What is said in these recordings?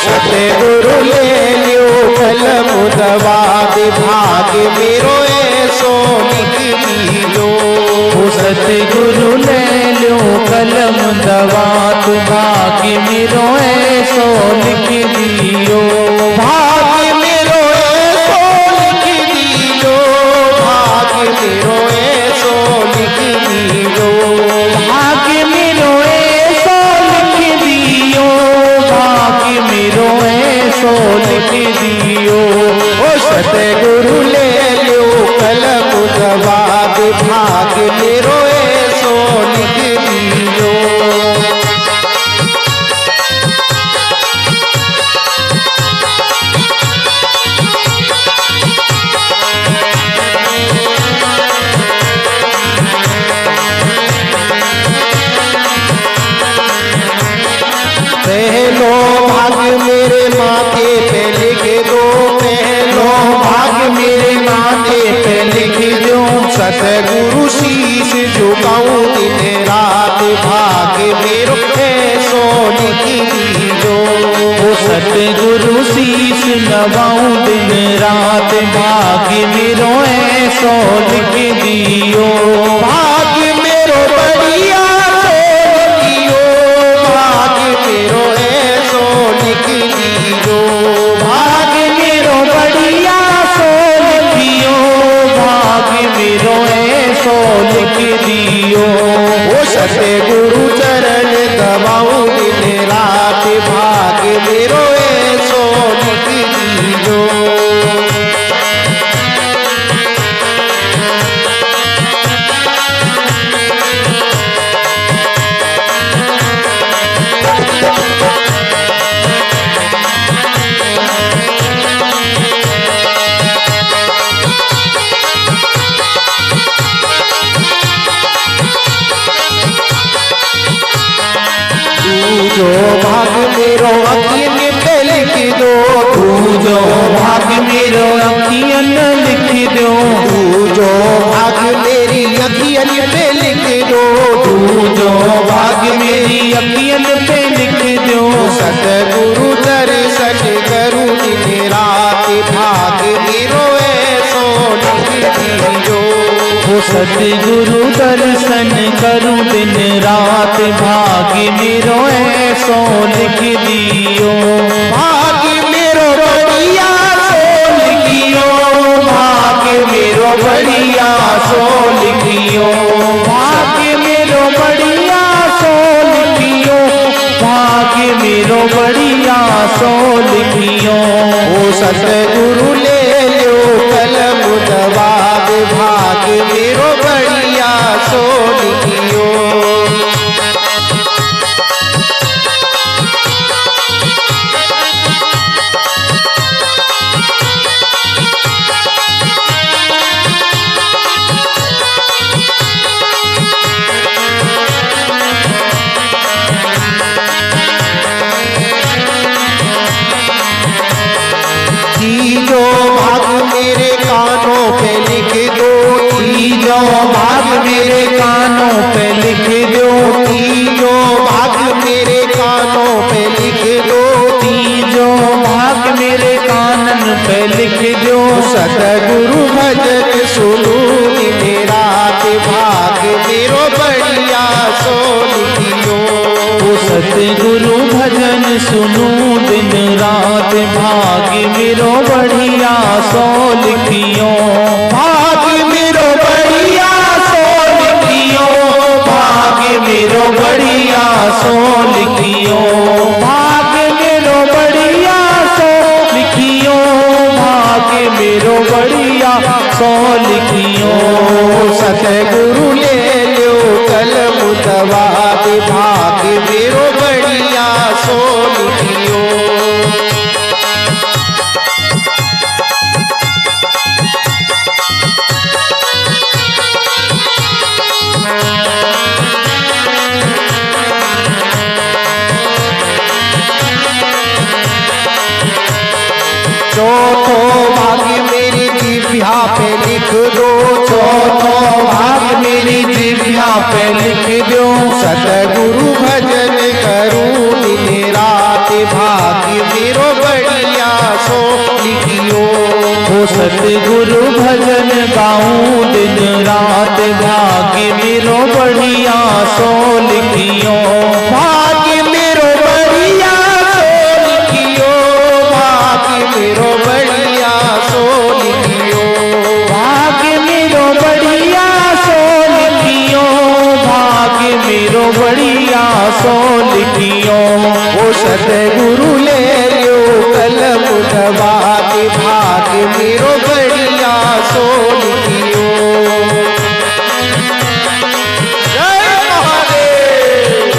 सतगुरु ले लियो कलम दवात भाग्य मेरो ऐसो लिख दियो। सतगुरु ले लो कलम दवात भाग्य मेरो ऐसो लिख दियो। भाग्य मेरो ऐसो लिख दियो। भाग्य मेरो ऐसो लिख दियो। भाग्य मेरो ऐसो लिख दियो। भाग्य मेरो ऐसो लिख दियो। सतगुरु ले लो कलम दवात भाग्य मेरो ऐसो लिख दियो। पहलो भाग्य मेरे माथे पे लिख दो। पहलो भाग्य मेरे माथे पे लिख दो। सतगुरु शीश झुकाऊं दिन रात भाग्य मेरो ऐसो लिख दियो। सतगुरु शीश नवाऊं दिन रात भाग्य मेरो ऐसो लिख दियो। भाग्य मेरो बढ़िया सो लिखियो। भाग्य मेरो ऐसो लिख दियो। भाग्य मेरो बढ़िया सो लिखियो। भाग्य मेरो ऐसो लिख दियो। सतगुरु चरण दबाऊं दिन रात भाग्य मेरो ऐसो लिख दियो। जो भाग्य मेरो अखियन पे लिख दो। तू जो भाग्य मेरो अखियन लिख दो। तू जो भाग्य मेरी अखियन पे लिख दो। तू जो भाग्य मेरी अखियन पे लिख दो। सतगुरु दर्शन करूं दिन रात भाग्य मेरो ऐसो लिख दियो। सतगुरु दर्शन करूं दिन रात भाग्य मेरो ऐसो लिख दियो। भाग्य मेरो बढ़िया सो लिखियो। भाग्य मेरो बढ़िया सो लिखियो। भाग्य मेरो बढ़िया सो लिखियो। भाग्य मेरो बढ़िया सो लिखियो। सतगुरु ले लो कलम दवात भाग्य मेरो बढ़िया सो लिखियो। तीनों भाग मेरे कानों पे लिख दो। तीनों भाग मेरे कानों पे लिख दो। तीनों भाग मेरे कानों पे लिख दो। तीनों भाग मेरे कानन पे लिख दो। सतगुरु भजन सुनू दिन रात भाग्य मेरो बढ़िया सो लिखियो। सतगुरु भजन सुनू दिन रात भाग्य मेरो बढ़िया सो लिखियो। भाग्य मेरो बढ़िया सो लिखियो। भाग्य मेरो बढ़िया सो लिखियो। भाग्य मेरो बढ़िया सो लिखियो। भाग्य मेरो बढ़िया सो लिखियो। सतगुरु ले लो कलम दवात भाग्य मेरो बढ़िया सो लिखियो। चौथो भाग्य मेरी जिह्वा पे लिख दो। चौथो भाग मेरी जिह्वा पे लिख दो। सतगुरु भजन करूं दिन रात भाग्य मेरो ओ सतगुरु भजन गाऊं दिन रात, भाग्य मेरो बढ़िया सो लिखियो, भाग्य मेरो बढ़िया सो लिखियो, भाग्य मेरो बढ़िया सो लिखियो, भाग्य मेरो बढ़िया सो लिखियो, भाग्य मेरो बढ़िया सो लिखियो। ओ सतगुरु ले लो कलम दबा के, भाग्य मेरो बढ़िया सो लिखियो। जय महादेव।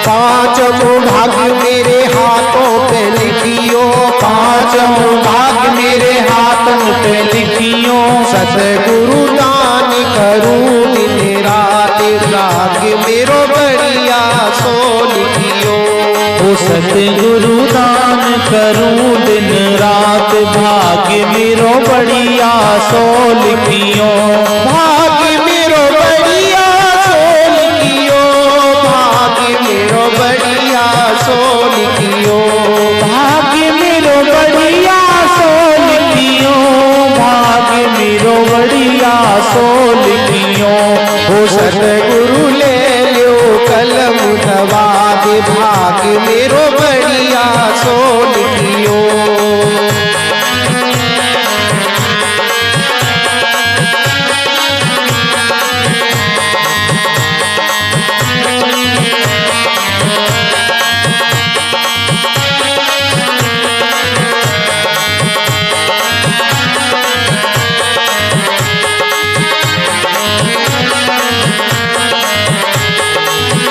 पांचों भाग्य मेरे हाथों पे लिखियो, पांचों भाग्य मेरे हाथों पे लिखियो, सतगुरु दान करूं दिन रात, भाग्य मेरो बढ़िया सो लिखियो। ओ सतगुरु दान करूं दिन रात, भाग्य मेरो बढ़िया सो लिखियो, भाग्य मेरो बढ़िया सो लिखियो, भाग्य मेरो बढ़िया सो लिखियो, भाग्य मेरो बढ़िया सो लिखियो, भाग्य मेरो बढ़िया सो लिखियो। ओ सतगुरु ले लो कलम दबा दे, भाग्य मेरो बढ़िया सो लिखियो।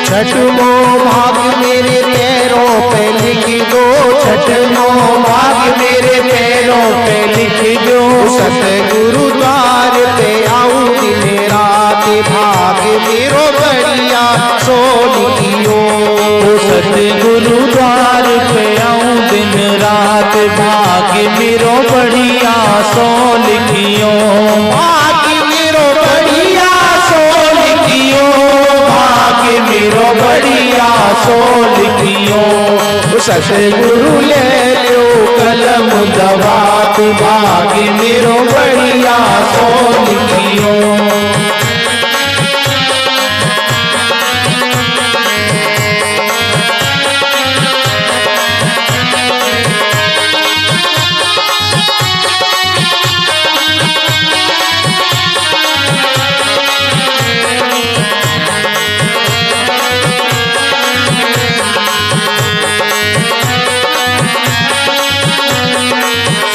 छठवां भाग्य मेरे पैरों पे लिख दो, छठवां भाग्य मेरे पैरों पे लिख दो, सतगुरु द्वार पे आऊं दिन रात, भाग्य मेरो बढ़िया सो लिखियो। ओ सतगुरु द्वार पे आऊं दिन रात, भाग्य मेरो बढ़िया सो लिखियो, भाग्य मेरो बढ़िया सो लिखियो, भाग्य मेरो बढ़िया सो लिखियो। सतगुरु ले लो कलम दबा के, भाग्य मेरो बढ़िया सो लिखियो।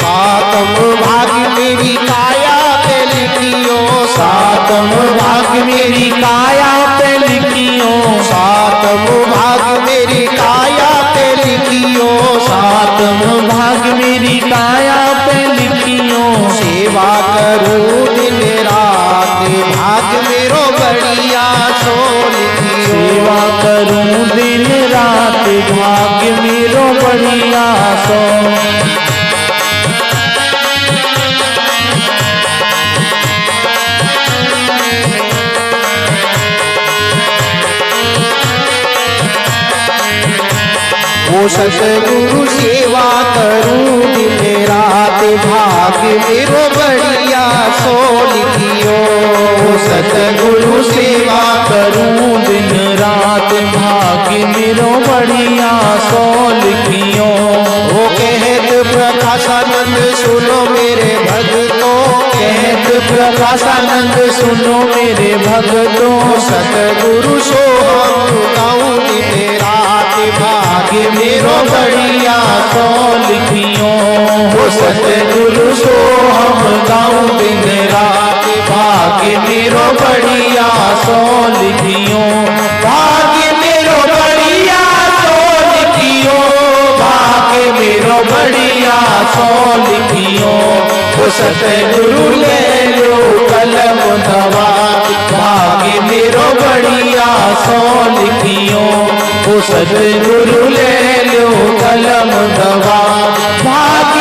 सातम भाग्य मेरी काया पे लिखियो, सातम भाग्य मेरी काया पे लिखियो, सातम भाग्य मेरी काया पे लिखियो, सातम भाग्य मेरी काया पे लिखियो, सेवा करूं दिन रात, भाग्य मेरो बढ़िया सो लिखियो। सेवा करूं दिन रात, भाग्य मेरो बढ़िया सो। ओ सतगुरु सेवा करूं दिन रात, भाग्य मेरो बढ़िया सो लिखियो। ओ सतगुरु सेवा करूं दिन रात, भाग्य मेरो बढ़िया सो लिखियो। ओ कहत प्रकाशानंद सुनो मेरे भक्तों, कहत प्रकाशानंद सुनो मेरे भक्तों, सतगुरु सो हम गाऊं दिन रात, भाग्य मेरो बढ़िया सो लिखियो। ओ सतगुरु सो हम गाऊं दिन रात, भाग्य मेरो बढ़िया सो लिखियो, भाग्य मेरो बढ़िया सो लिखियो, भाग्य मेरो बढ़िया सो लिखियो। ओ सतगुरु ले लो कलम दबा, भाग्य सौ लिखियो, वो सतगुरु ले लो कलम दवा। भाग्य